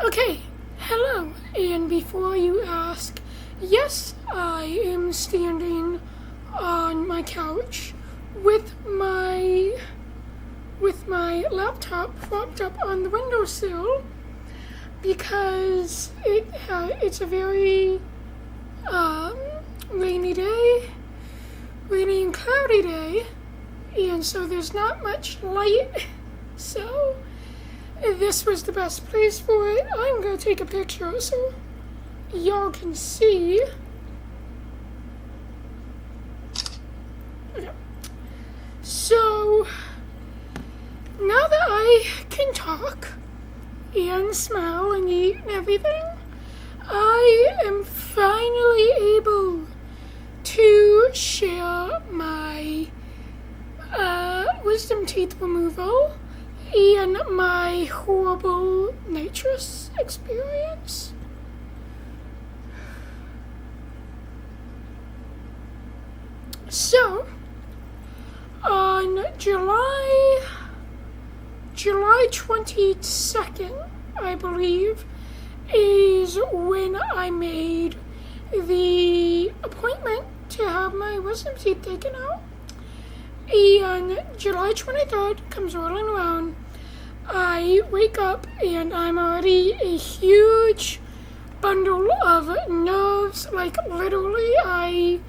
Okay, hello, and before you ask, yes, I am standing on my couch with my laptop propped up on the windowsill because it's a very rainy and cloudy day, and so there's not much light, so this was the best place for it. I'm gonna take a picture so y'all can see. Okay. So now that I can talk and smell and eat and everything, I am finally able to share my wisdom teeth removal and my horrible nitrous experience. So, on July 22nd, I believe, is when I made the appointment to have my wisdom teeth taken out. And July 23rd comes rolling around. I wake up and I'm already a huge bundle of nerves. Like, literally, I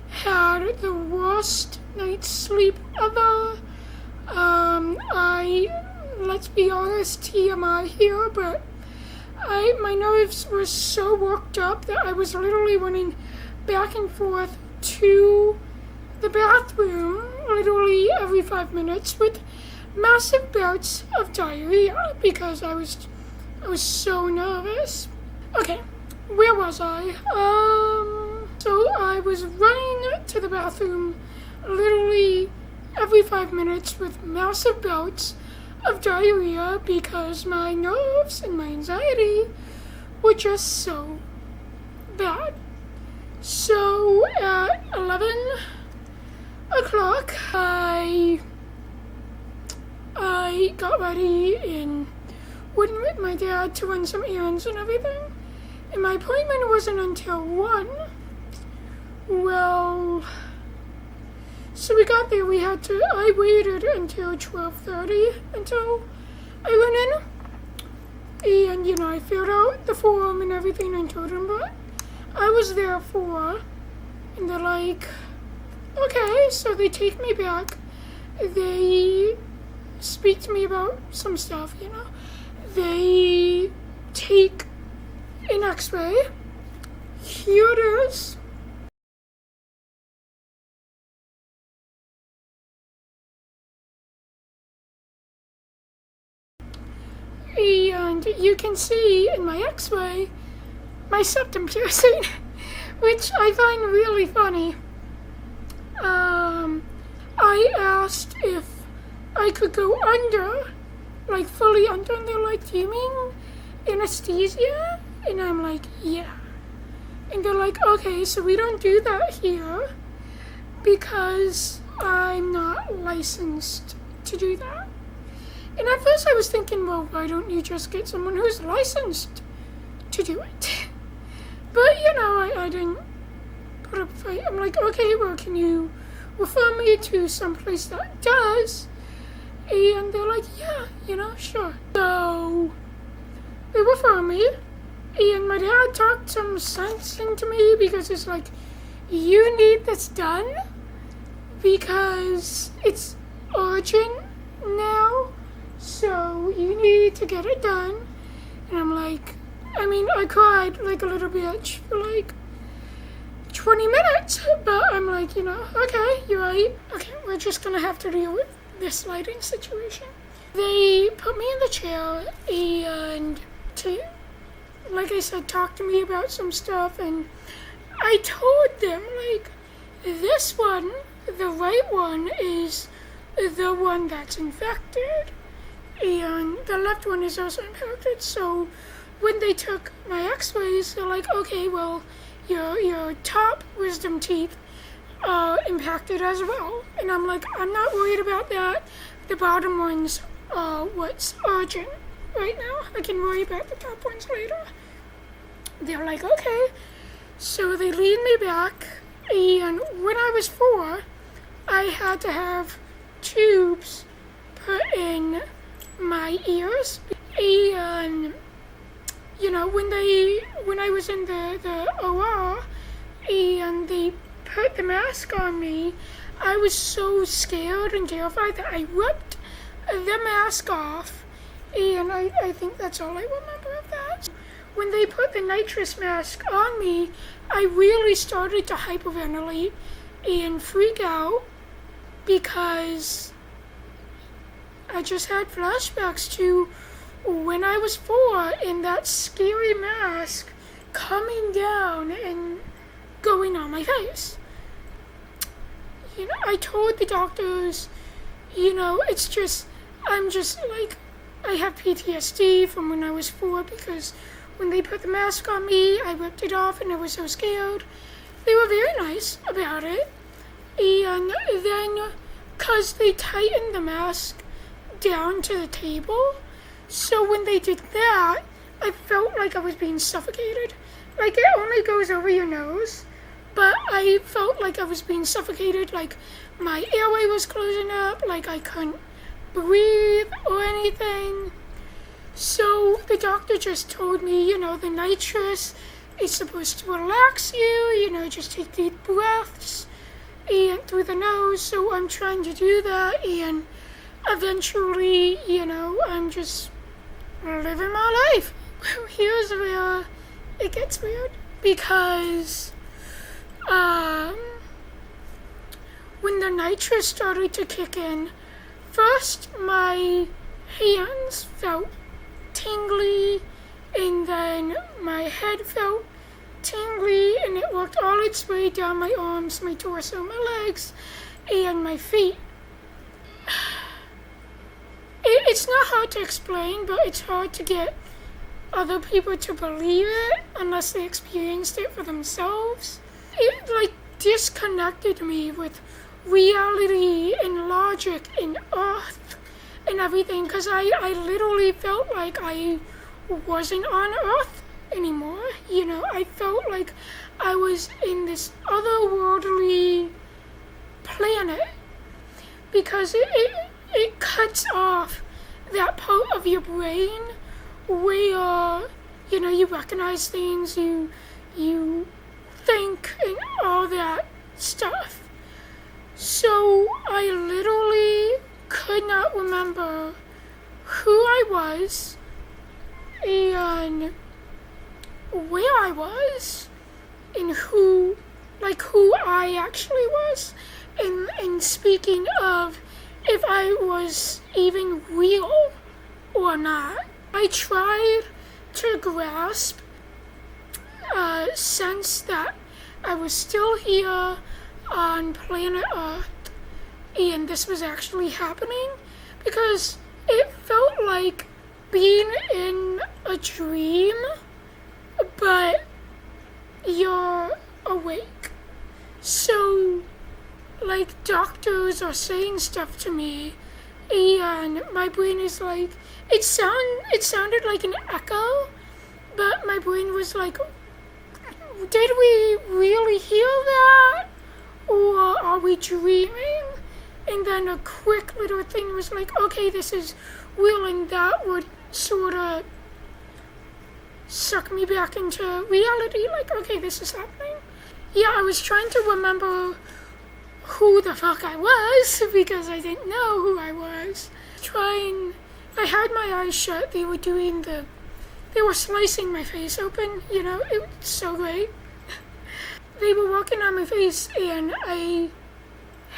had the worst night's sleep ever. Let's be honest, TMI here, but my nerves were so worked up that I was literally running back and forth to the bathroom literally every 5 minutes with massive bouts of diarrhea because I was so nervous. Okay, where was I? So I was running to the bathroom literally every 5 minutes with massive bouts of diarrhea because my nerves and my anxiety were just so bad. So at 11 o'clock, I got ready and went with my dad to run some errands and everything. And my appointment wasn't until 1. Well, so we got there, I waited until 12:30 until I went in. And, I filled out the form and everything and told them what I was there for. And they're like, okay, so they take me back. They speak to me about some stuff, They take an x-ray. Here it is. And you can see in my x-ray my septum piercing, which I find really funny. I asked if I could go under, like fully under, and they're like, do you mean anesthesia? And I'm like, yeah. And they're like, okay, so we don't do that here because I'm not licensed to do that. And at first I was thinking, well, why don't you just get someone who's licensed to do it? But, I didn't put up a fight. I'm like, okay, well, can you refer me to someplace that does? And they're like, yeah, sure. So they refer me, and my dad talked some sense into me because it's like, you need this done because it's urgent now, so you need to get it done. And I'm like, I cried like a little bitch for like 20 minutes, but I'm like, okay, you're right. Okay, we're just gonna have to deal with this lighting situation. They put me in the chair and like I said, talk to me about some stuff, and I told them, like, this one, the right one, is the one that's infected, and the left one is also infected. So when they took my x-rays, they're like, okay, well, your top wisdom teeth impacted as well. And I'm like, I'm not worried about that. The bottom ones are what's urgent. right now. I can worry about the top ones later. They're like, okay. So they lead me back, and when I was 4, I had to have tubes put in my ears. And, when I was in the OR, and they put the mask on me, I was so scared and terrified that I ripped the mask off, and I think that's all I remember of that. When they put the nitrous mask on me, I really started to hyperventilate and freak out because I just had flashbacks to when I was 4 and that scary mask coming down and going on my face. I told the doctors, I have PTSD from when I was 4 because when they put the mask on me, I ripped it off and I was so scared. They were very nice about it. And then, because they tightened the mask down to the table, so when they did that, I felt like I was being suffocated. Like, it only goes over your nose, but I felt like I was being suffocated, like my airway was closing up, like I couldn't breathe or anything. So the doctor just told me, the nitrous is supposed to relax you, just take deep breaths and through the nose. So I'm trying to do that, and eventually, I'm just living my life. Here's where it gets weird, because when the nitrous started to kick in, first my hands felt tingly, and then my head felt tingly, and it worked all its way down my arms, my torso, my legs, and my feet. It's not hard to explain, but it's hard to get other people to believe it unless they experienced it for themselves. It disconnected me with reality and logic and earth and everything, because I literally felt like I wasn't on earth anymore. I felt like I was in this otherworldly planet, because it cuts off that part of your brain where you recognize things, you think and all that stuff. So I literally could not remember who I was and where I was and who I actually was. And speaking of if I was even real or not, I tried to grasp a sense that I was still here on planet Earth and this was actually happening, because it felt like being in a dream, but you're awake. So, doctors are saying stuff to me, and my brain is like, it sounded like an echo, but my brain was like, did we really hear that? Or are we dreaming? And then a quick little thing was like, okay, this is real, and that would sort of suck me back into reality, okay, this is happening. Yeah, I was trying to remember who the fuck I was, because I didn't know who I was. I had my eyes shut, they were slicing my face open, it was so great. They were working on my face, and I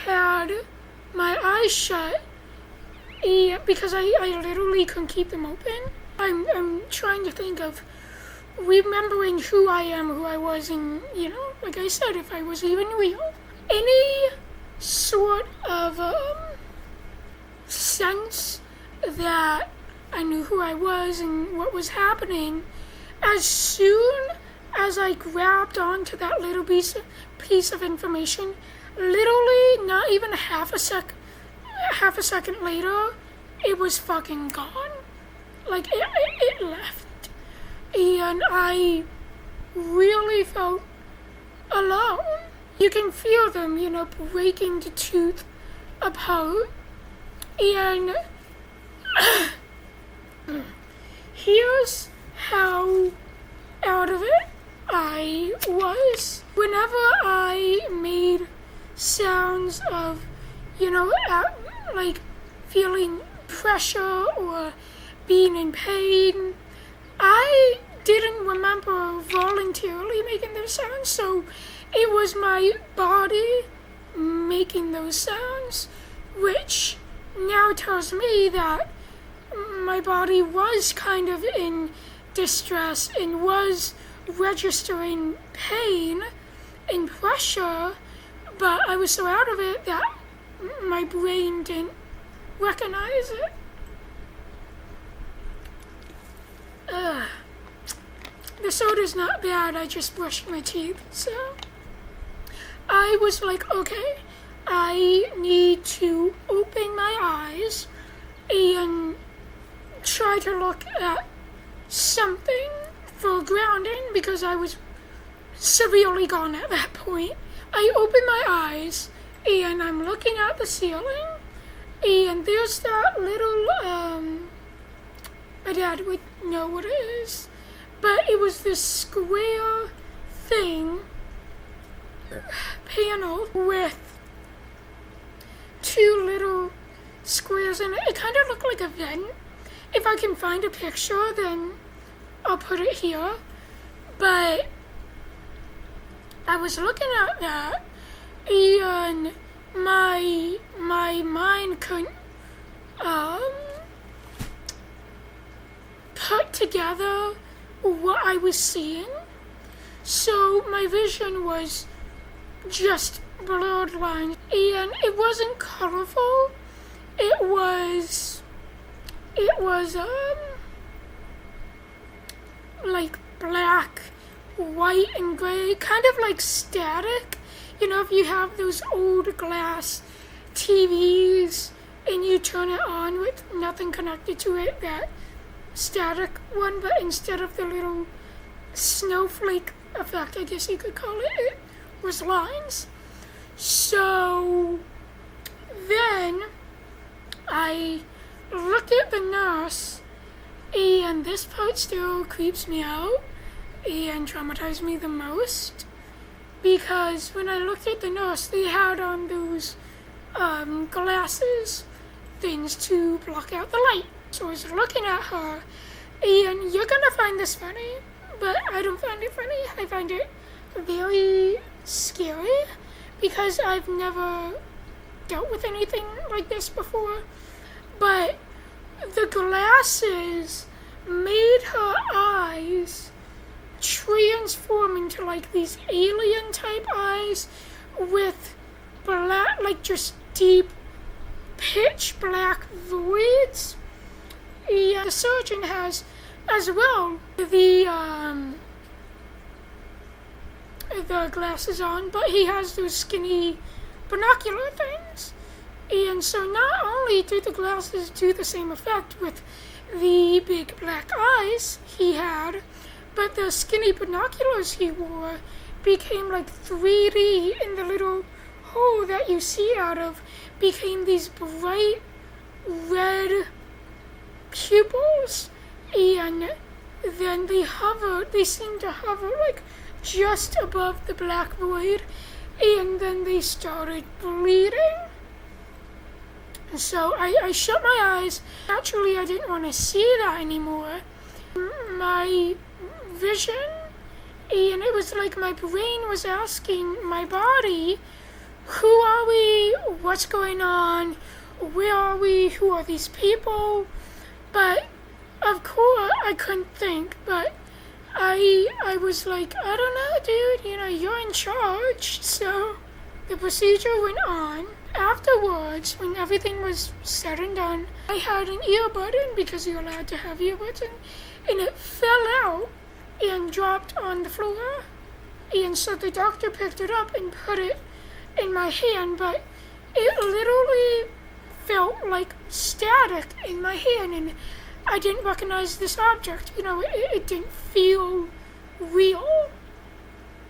had my eyes shut, because I literally couldn't keep them open. I'm trying to think of remembering who I am, who I was, and, like I said, if I was even real. Any sort of sense that I knew who I was and what was happening, as soon as I grabbed onto that little piece of information, literally not even half a second later, it was fucking gone. like it left, and I really felt alone. You can feel them, breaking the tooth apart, and here's how out of it I was. Whenever I made sounds of, like feeling pressure or being in pain, I didn't remember voluntarily making those sounds, so it was my body making those sounds, which now tells me that my body was kind of in distress and was registering pain and pressure, but I was so out of it that my brain didn't recognize it. The soda's not bad, I just brushed my teeth, so I was like, okay, I need to open my eyes and try to look at something for grounding because I was severely gone at that point. I open my eyes and I'm looking at the ceiling, and there's that little, my dad would know what it is, but it was this square thing, panel with two little squares in it. It kind of looked like a vent. If I can find a picture, then I'll put it here. But I was looking at that, and my mind couldn't put together what I was seeing. So my vision was just blurred lines, and it wasn't colorful. It was like black, white, and gray, kind of like static. If you have those old glass TVs and you turn it on with nothing connected to it, that static one, but instead of the little snowflake effect, I guess you could call it, it was lines. So then I looked at the nurse, and this part still creeps me out and traumatized me the most, because when I looked at the nurse, they had on those glasses things to block out the light. So I was looking at her, and you're gonna find this funny, but I don't find it funny. I find it very scary because I've never dealt with anything like this before. But the glasses made her eyes transform into like these alien type eyes with black, like just deep pitch black voids. The surgeon has as well the glasses on, but he has those skinny binocular things. And so not only did the glasses do the same effect with the big black eyes he had, but the skinny binoculars he wore became like 3D, and the little hole that you see out of became these bright red pupils, and then they seemed to hover like just above the black void, and then they started bleeding. So I shut my eyes. Actually, I didn't want to see that anymore. My vision, and it was like my brain was asking my body, who are we? What's going on? Where are we? Who are these people? But of course, I couldn't think, but I was like, I don't know, dude, you're in charge. So the procedure went on. Afterwards, when everything was said and done, I had an earbud in because you're allowed to have earbuds in, and it fell out and dropped on the floor. And so the doctor picked it up and put it in my hand, but it literally felt like static in my hand, and I didn't recognize this object. It didn't feel real.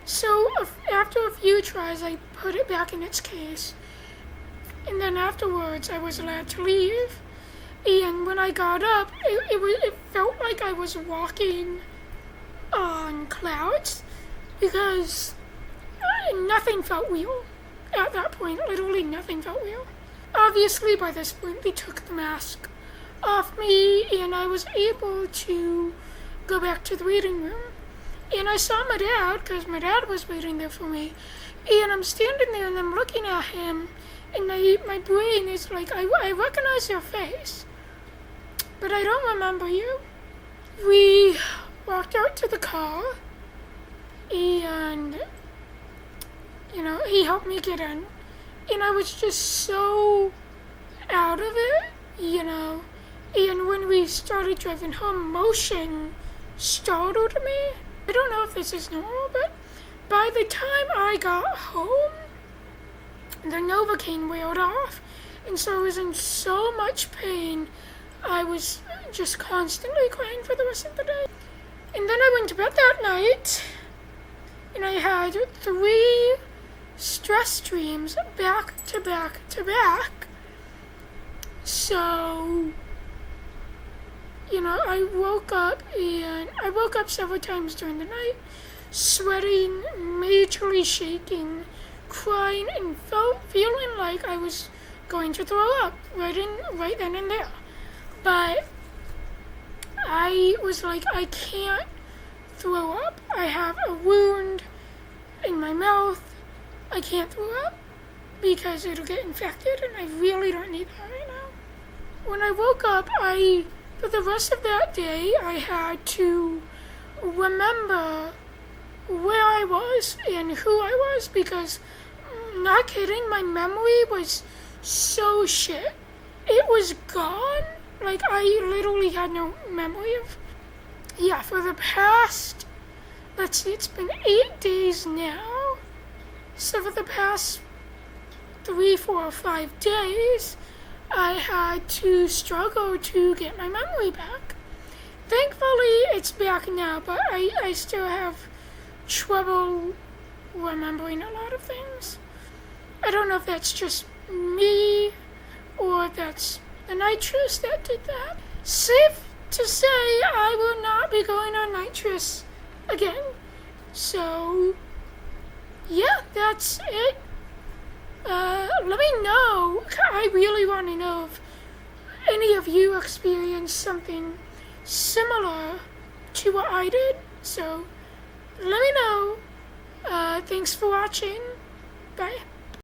So after a few tries, I put it back in its case. And then afterwards, I was allowed to leave. And when I got up, it felt like I was walking on clouds, because nothing felt real at that point. Literally nothing felt real. Obviously, by this point, they took the mask off me, and I was able to go back to the waiting room. And I saw my dad, because my dad was waiting there for me. And I'm standing there, and I'm looking at him, and my brain is like, I recognize your face, but I don't remember you. We walked out to the car, and, he helped me get in. And I was just so out of it, And when we started driving home, motion startled me. I don't know if this is normal, but by the time I got home, the Novocaine wore off. And so I was in so much pain, I was just constantly crying for the rest of the day. And then I went to bed that night, and I had 3 stress dreams back to back to back. So, I woke up several times during the night, sweating, majorly shaking, crying, and feeling like I was going to throw up right then and there. But I was like, I can't throw up. I have a wound in my mouth. I can't throw up because it'll get infected, and I really don't need that right now. When I woke up, for the rest of that day, I had to remember where I was and who I was, because, not kidding, my memory was so shit. It was gone. Like, I literally had no memory of. Yeah, for the past, let's see, it's been 8 days now. So for the past 3, 4, 5 days, I had to struggle to get my memory back. Thankfully, it's back now, but I still have trouble remembering a lot of things. I don't know if that's just me, or if that's the nitrous that did that. Safe to say, I will not be going on nitrous again. So, yeah, that's it. Let me know. I really want to know if any of you experienced something similar to what I did. So, let me know. Thanks for watching. Bye.